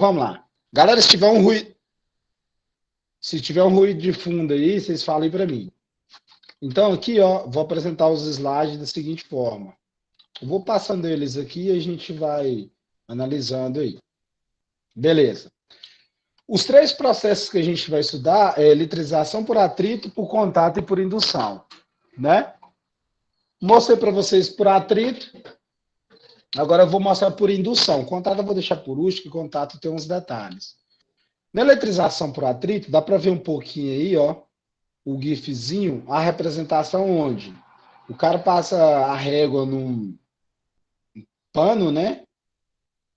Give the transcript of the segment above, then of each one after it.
Vamos lá. Galera, se tiver um ruído de fundo aí, vocês falem para mim. Então, aqui, ó, vou apresentar os slides da seguinte forma. Eu vou passando eles aqui e a gente vai analisando aí. Beleza. Os três processos que a gente vai estudar é eletrização por atrito, por contato e por indução, né? Mostrei para vocês por atrito, agora eu vou mostrar por indução. Contato eu vou deixar por último, que contato tem uns detalhes. Na eletrização por atrito, dá para ver um pouquinho aí, ó, o GIFzinho, a representação onde o cara passa a régua num pano, né?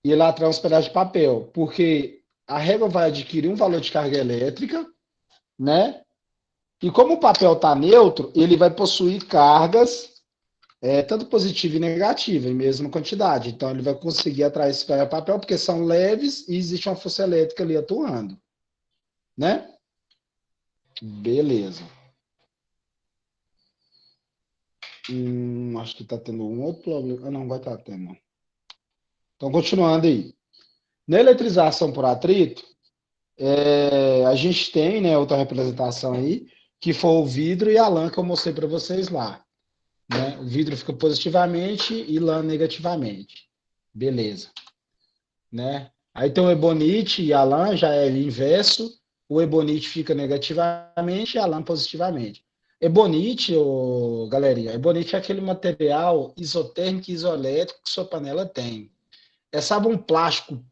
E lá atrás uns pedaços de papel, porque a régua vai adquirir um valor de carga elétrica, né? E como o papel está neutro, ele vai possuir cargas tanto positiva e negativa, em mesma quantidade. Então, ele vai conseguir atrair esse papel porque são leves e existe uma força elétrica ali atuando, né? Beleza. Acho que está tendo um outro problema. Não, vai estar tendo. Então, continuando aí. Na eletrização por atrito, a gente tem, né, outra representação aí, que foi o vidro e a lã que eu mostrei para vocês lá. Né? O vidro fica positivamente e lã negativamente. Beleza. Né? Aí tem o ebonite e a lã, já é inverso. O ebonite fica negativamente e a lã positivamente. Ebonite, galerinha, ebonite é aquele material isotérmico e isoelétrico que sua panela tem. Sabe um plástico,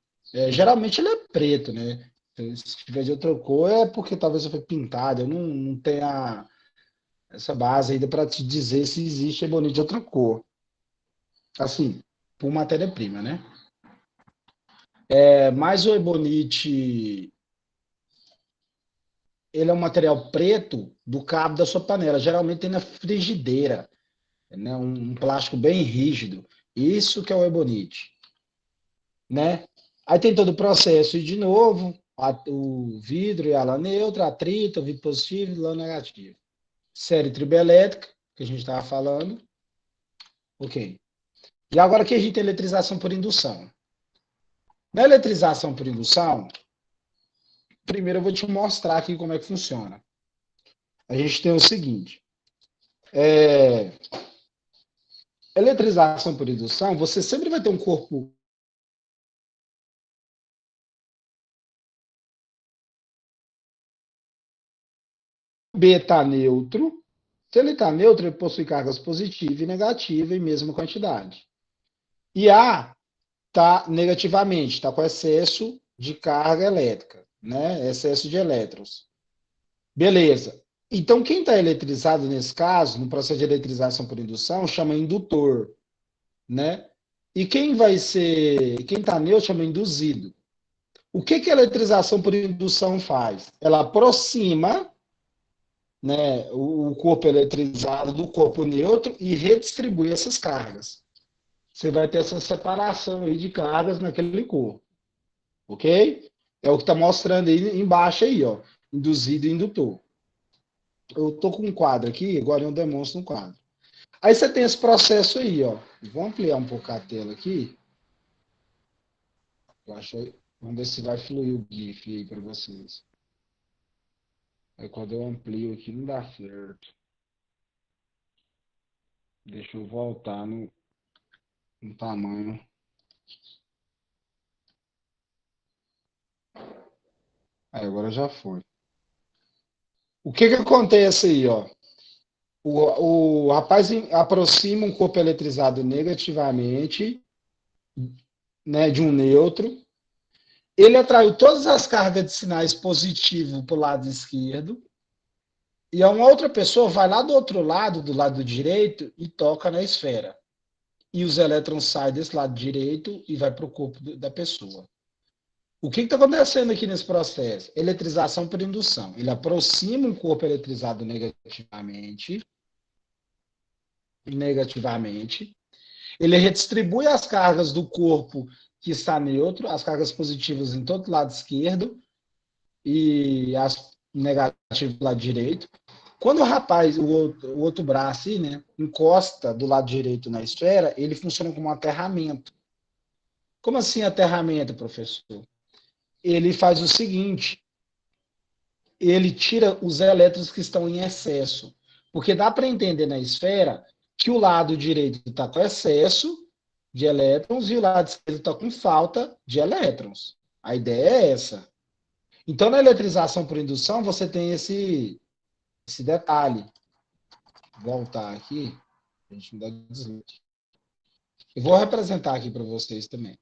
geralmente ele é preto, né? Se tiver de outra cor é porque talvez foi pintado. Eu não tenho essa base ainda para te dizer se existe ebonite de outra cor. Assim, por matéria-prima, né? Mas o ebonite, ele é um material preto do cabo da sua panela. Geralmente tem na frigideira, né? Um plástico bem rígido. Isso que é o ebonite, né? Aí tem todo o processo e de novo, o vidro e a lã neutra, atrito, vidro positivo e lã negativo. Série triboelétrica, que a gente estava falando. Ok. E agora aqui a gente tem eletrização por indução. Na eletrização por indução, primeiro eu vou te mostrar aqui como é que funciona. A gente tem o seguinte: eletrização por indução, você sempre vai ter um corpo beta neutro. Se ele está neutro, ele possui cargas positiva e negativa em mesma quantidade. E A está negativamente, está com excesso de carga elétrica, né? Excesso de elétrons. Beleza. Então, quem está eletrizado nesse caso, no processo de eletrização por indução, chama indutor, né? E quem está neutro chama induzido. O que a eletrização por indução faz? Ela aproxima, né, o corpo eletrizado do corpo neutro e redistribui essas cargas. Você vai ter essa separação aí de cargas naquele corpo, ok? É o que está mostrando aí embaixo aí, ó, induzido e indutor. Eu estou com um quadro aqui, agora eu demonstro um quadro. Aí você tem esse processo aí, ó. Vou ampliar um pouco a tela aqui. Eu acho aí, vamos ver se vai fluir o GIF aí para vocês. Aí quando eu amplio aqui não dá certo. Deixa eu voltar no tamanho. Aí agora já foi. O que acontece aí, ó? O rapaz aproxima um corpo eletrizado negativamente, né, de um neutro. Ele atraiu todas as cargas de sinais positivos para o lado esquerdo. E a uma outra pessoa vai lá do lado direito, e toca na esfera. E os elétrons saem desse lado direito e vai para o corpo da pessoa. O que está acontecendo aqui nesse processo? Eletrização por indução. Ele aproxima um corpo eletrizado negativamente. Ele redistribui as cargas do corpo que está neutro, as cargas positivas em todo lado esquerdo e as negativas do lado direito. Quando o rapaz, o outro braço, assim, né, encosta do lado direito na esfera, ele funciona como um aterramento. Como assim aterramento, professor? ele faz o seguinte, ele tira os elétrons que estão em excesso. Porque dá para entender na esfera que o lado direito está com excesso de elétrons e o lado esquerdo está com falta de elétrons. A ideia é essa. Então, na eletrização por indução, você tem esse detalhe. Vou voltar aqui. A gente não dá deslize. Eu vou representar aqui para vocês também.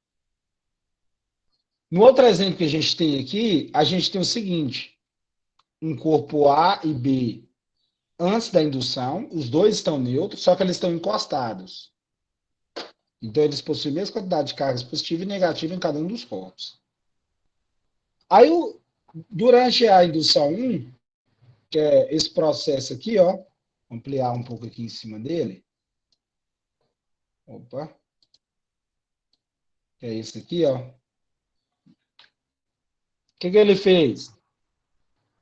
No outro exemplo que a gente tem aqui, a gente tem o seguinte. Um corpo A e B antes da indução, os dois estão neutros, só que eles estão encostados. Então, eles possuem a mesma quantidade de cargas positiva e negativa em cada um dos corpos. Aí, durante a indução 1, que é esse processo aqui, ó, vou ampliar um pouco aqui em cima dele. Opa. Que é esse aqui, ó. O que ele fez?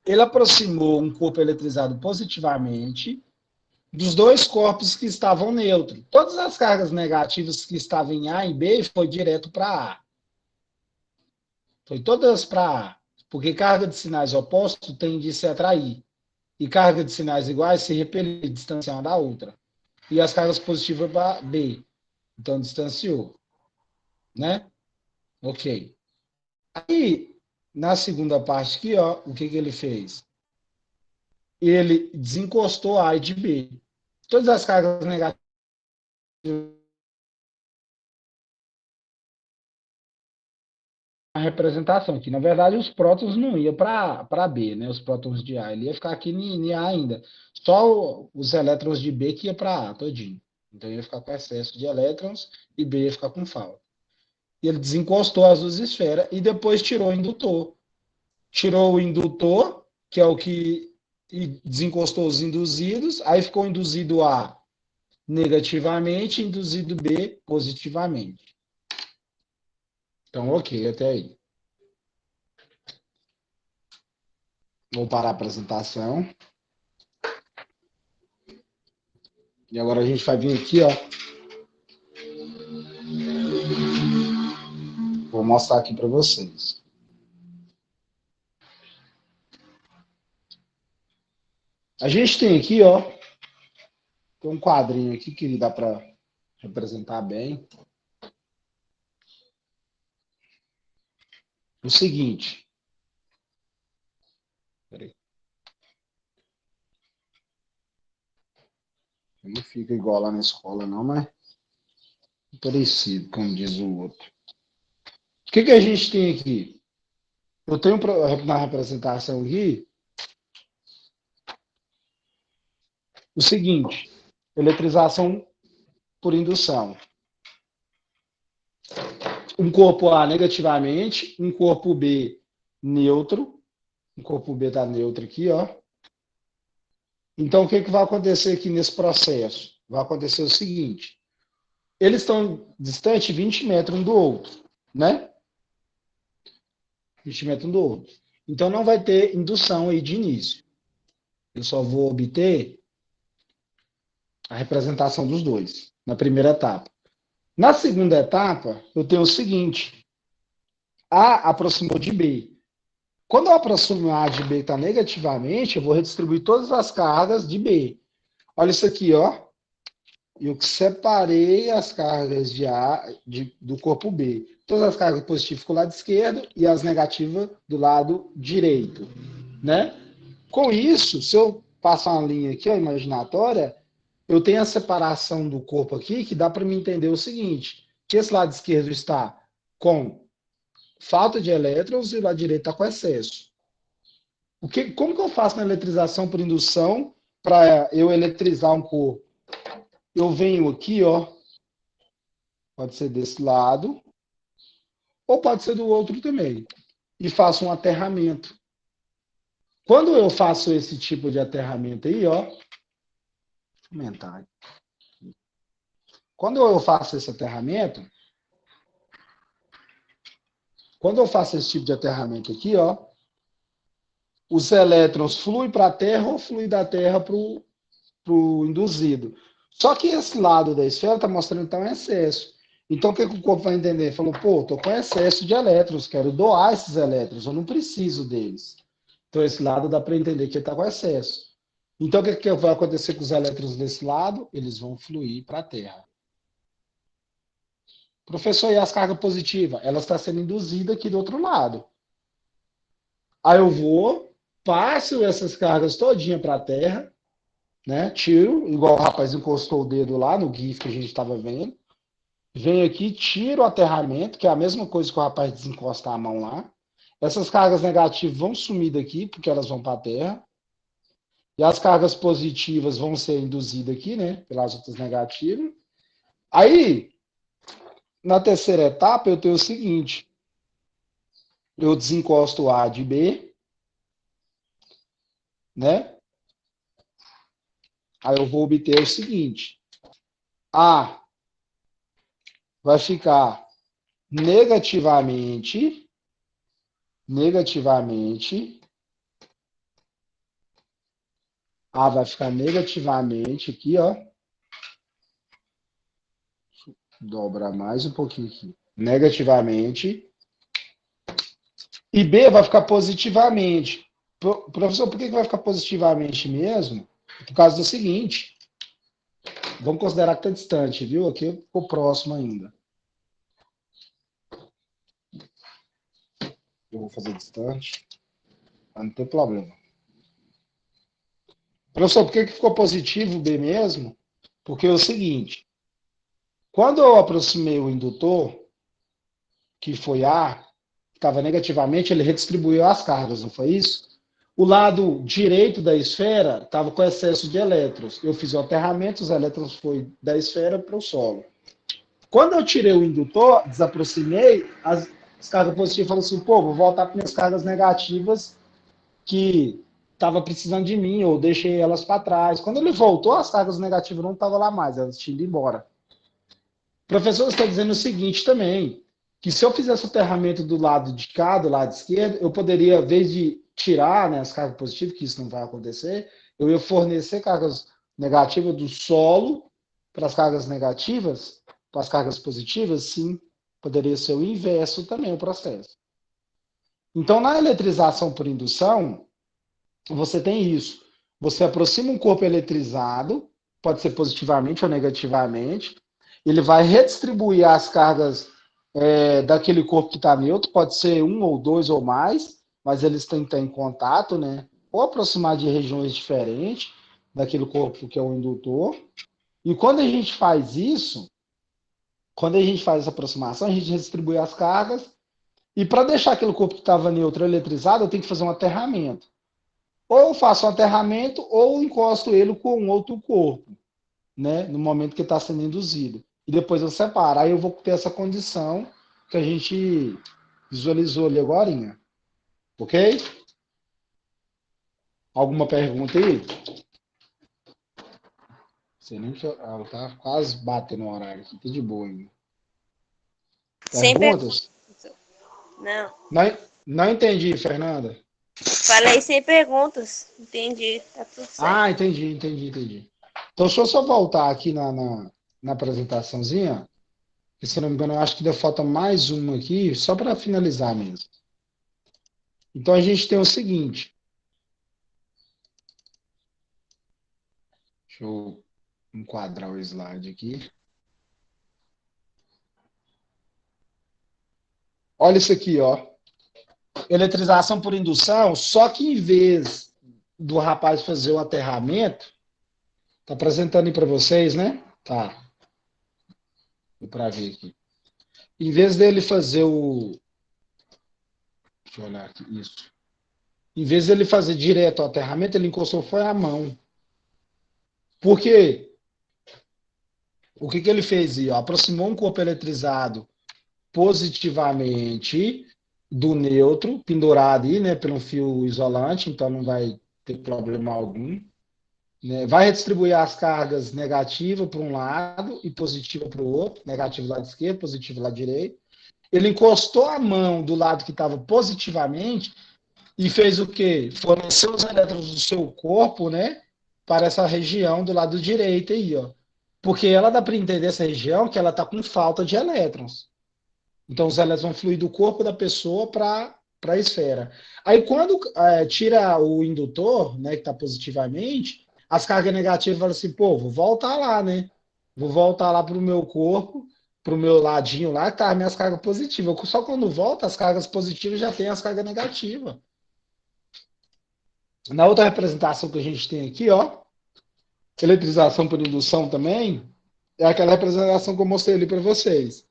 Ele aproximou um corpo eletrizado positivamente dos dois corpos que estavam neutros. Todas as cargas negativas que estavam em A e B foi direto para A. Foi todas para A. Porque carga de sinais opostos tende a se atrair. E carga de sinais iguais se repelir, distanciar uma da outra. E as cargas positivas para B. Então, distanciou. Né? Ok. Aí, na segunda parte aqui, ó, o que ele fez? Ele desencostou A e de B. Todas as cargas negativas a representação, que na verdade os prótons não iam para B, né? Os prótons de A, ele ia ficar aqui em A ainda. Só os elétrons de B que ia para A todinho. Então ia ficar com excesso de elétrons e B ia ficar com falta. E ele desencostou as duas esferas e depois tirou o indutor. Tirou o indutor, que é o que desencostou os induzidos, aí ficou induzido A negativamente, induzido B positivamente. Então, ok, até aí. Vou parar a apresentação. E agora a gente vai vir aqui, ó. Vou mostrar aqui para vocês. A gente tem aqui, ó, tem um quadrinho aqui que dá para representar bem. O seguinte. Peraí. Não fica igual lá na escola, não, mas parecido, como diz o outro. O que a gente tem aqui? Eu tenho na representação aqui o seguinte: eletrização por indução. Um corpo A negativamente, um corpo B neutro. O corpo B está neutro aqui, ó. Então, o que vai acontecer aqui nesse processo? Vai acontecer o seguinte: eles estão distantes 20 metros um do outro, né? 20 metros um do outro. Então, não vai ter indução aí de início. Eu só vou obter a representação dos dois, na primeira etapa. Na segunda etapa, eu tenho o seguinte: A aproximou de B. Quando eu aproximo A de B está negativamente, eu vou redistribuir todas as cargas de B. Olha isso aqui, ó. Eu separei as cargas de A do corpo B. Todas as cargas positivas ficam do lado esquerdo e as negativas do lado direito, né? Com isso, se eu passar uma linha aqui, ó, imaginatória, eu tenho a separação do corpo aqui que dá para me entender o seguinte, que esse lado esquerdo está com falta de elétrons e o lado direito está com excesso. Como que eu faço na eletrização por indução para eu eletrizar um corpo? Eu venho aqui, ó, pode ser desse lado, ou pode ser do outro também, e faço um aterramento. Quando eu faço esse tipo de aterramento aí, ó, aumentar. Quando eu faço esse aterramento, quando eu faço esse tipo de aterramento aqui, ó, os elétrons fluem para a Terra ou fluem da Terra para o induzido. Só que esse lado da esfera está mostrando que está um excesso. Então, o que o corpo vai entender? Falou, pô, estou com excesso de elétrons, quero doar esses elétrons, eu não preciso deles. Então, esse lado dá para entender que ele está com excesso. Então, o que vai acontecer com os elétrons desse lado? Eles vão fluir para a Terra. Professor, e as cargas positivas? Ela está sendo induzida aqui do outro lado. Aí eu vou, passo essas cargas todinha para a Terra, né? Tiro, igual o rapaz encostou o dedo lá no GIF que a gente estava vendo. Venho aqui, tiro o aterramento, que é a mesma coisa que o rapaz desencosta a mão lá. Essas cargas negativas vão sumir daqui, porque elas vão para a Terra. E as cargas positivas vão ser induzidas aqui, né? Pelas outras negativas. Aí, na terceira etapa, eu tenho o seguinte. Eu desencosto A de B, né? Aí eu vou obter o seguinte. A vai ficar negativamente, A vai ficar negativamente aqui, ó. Dobra mais um pouquinho aqui. Negativamente. E B vai ficar positivamente. Professor, por que vai ficar positivamente mesmo? Por causa do seguinte. Vamos considerar que está distante, viu? Aqui ficou próximo ainda. Eu vou fazer distante. Não tem problema. Professor, por que ficou positivo B mesmo? Porque é o seguinte. Quando eu aproximei o indutor, que foi A, que estava negativamente, ele redistribuiu as cargas, não foi isso? O lado direito da esfera estava com excesso de elétrons. Eu fiz o aterramento, os elétrons foram da esfera para o solo. Quando eu tirei o indutor, desaproximei, as cargas positivas falaram assim, pô, vou voltar para minhas cargas negativas que estava precisando de mim, ou deixei elas para trás. Quando ele voltou, as cargas negativas não estavam lá mais, elas tinham ido embora. O professor está dizendo o seguinte também, que se eu fizesse o aterramento do lado de cá, do lado esquerdo, eu poderia, em vez de tirar, né, as cargas positivas, que isso não vai acontecer, eu ia fornecer cargas negativas do solo para as cargas negativas, para as cargas positivas, sim, poderia ser o inverso também o processo. Então, na eletrização por indução, você tem isso. Você aproxima um corpo eletrizado, pode ser positivamente ou negativamente, ele vai redistribuir as cargas daquele corpo que está neutro, pode ser um ou dois ou mais, mas eles têm que estar em contato, né? Ou aproximar de regiões diferentes daquele corpo que é o indutor. E quando a gente faz isso, quando a gente faz essa aproximação, a gente redistribui as cargas, e para deixar aquele corpo que estava neutro eletrizado, eu tenho que fazer um aterramento. Ou eu faço um aterramento, ou encosto ele com um outro corpo, né? No momento que está sendo induzido. E depois eu separo. Aí eu vou ter essa condição que a gente visualizou ali agora. Ok? Alguma pergunta aí? Sei nem que ela tá quase batendo o horário aqui. Tá de boa ainda. Sem Perguntas? Não. Não entendi, Fernanda. Falei sem perguntas. Entendi. Tá tudo certo. Ah, entendi. Então, deixa eu só voltar aqui na apresentaçãozinha. Que, se não me engano, eu acho que ainda falta mais uma aqui, só para finalizar mesmo. Então, a gente tem o seguinte. Deixa eu enquadrar o slide aqui. Olha isso aqui, ó. Eletrização por indução, só que em vez do rapaz fazer o aterramento, tá apresentando aí para vocês, né? Tá. Para ver aqui. Em vez dele fazer o... Deixa eu olhar aqui, isso. Em vez dele fazer direto o aterramento, ele encostou foi a mão. Por quê? O que ele fez aí? Ó? Aproximou um corpo eletrizado positivamente do neutro, pendurado aí, né, por um fio isolante, então não vai ter problema algum. Né? Vai redistribuir as cargas negativas para um lado e positiva para o outro, negativo do lado esquerdo, positivo do lado direito. Ele encostou a mão do lado que estava positivamente e fez o quê? Forneceu os elétrons do seu corpo, né, para essa região do lado direito aí, ó. Porque ela dá para entender essa região que ela está com falta de elétrons. Então, os elétrons vão fluir do corpo da pessoa para a esfera. Aí, quando tira o indutor, né, que está positivamente, as cargas negativas falam assim, pô, vou voltar lá, né? Vou voltar lá para o meu corpo, para o meu ladinho lá, que tá as minhas cargas positivas. Só quando volta, as cargas positivas já tem as cargas negativas. Na outra representação que a gente tem aqui, ó, eletrização por indução também, é aquela representação que eu mostrei ali para vocês.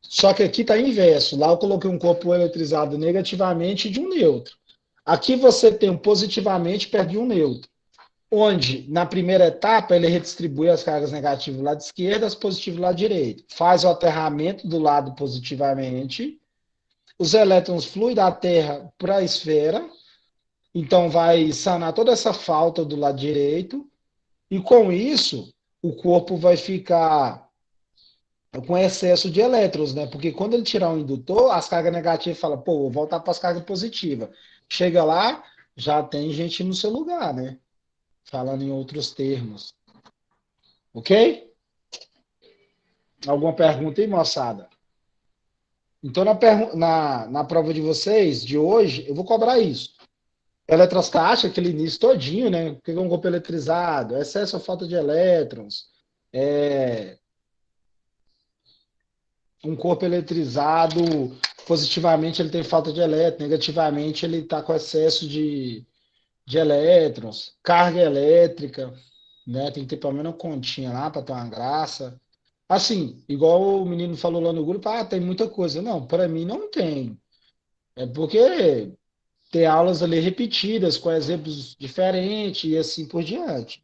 Só que aqui está inverso. Lá eu coloquei um corpo eletrizado negativamente de um neutro. Aqui você tem um positivamente perto de um neutro. Onde, na primeira etapa, ele redistribui as cargas negativas do lado esquerdo, as positivas do lado direito. Faz o aterramento do lado positivamente. Os elétrons fluem da Terra para a esfera. Então, vai sanar toda essa falta do lado direito. E com isso, o corpo vai ficar com excesso de elétrons, né? Porque quando ele tirar um indutor, as cargas negativas falam, pô, vou voltar para as cargas positivas. Chega lá, já tem gente no seu lugar, né? Falando em outros termos. Ok? Alguma pergunta aí, moçada? Então, na prova de vocês, de hoje, eu vou cobrar isso. Eletrostática, aquele início todinho, né? O que é um corpo eletrizado? Excesso ou falta de elétrons? É, um corpo eletrizado, positivamente ele tem falta de elétrons, negativamente ele está com excesso de elétrons, carga elétrica, né? Tem que ter pelo menos uma continha lá para ter uma graça. Assim, igual o menino falou lá no grupo, tem muita coisa. Não, para mim não tem. É porque tem aulas ali repetidas, com exemplos diferentes e assim por diante.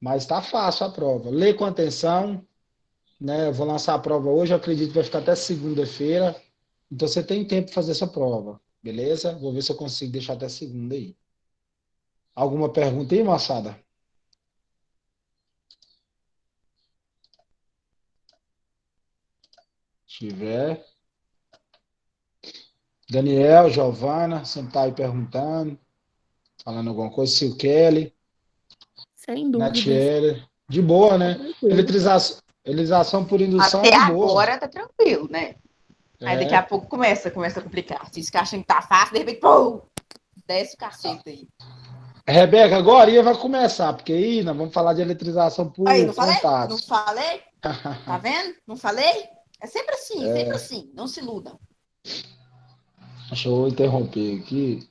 Mas está fácil a prova. Lê com atenção, né? Eu vou lançar a prova hoje, eu acredito que vai ficar até segunda-feira. Então você tem tempo para fazer essa prova, beleza? Vou ver se eu consigo deixar até segunda aí. Alguma pergunta aí, moçada? Se tiver. Daniel, Giovana, sempre tá aí perguntando, falando alguma coisa. Sil Kelly, Sem dúvidas. Natiele. De boa, Tá né? tranquilo. Eletrização por indução é Até de boa. agora tá tranquilo, né? Aí daqui a É. pouco começa a complicar. Se que acham que tá fácil, de repente, pô, desce o cacete aí. Rebeca, agora vai começar, porque aí nós vamos falar de eletrização por Aí, não falei? Não contatos. falei? Tá vendo? Não falei? É sempre assim, sempre assim. Não se iludam. Deixa eu interromper aqui.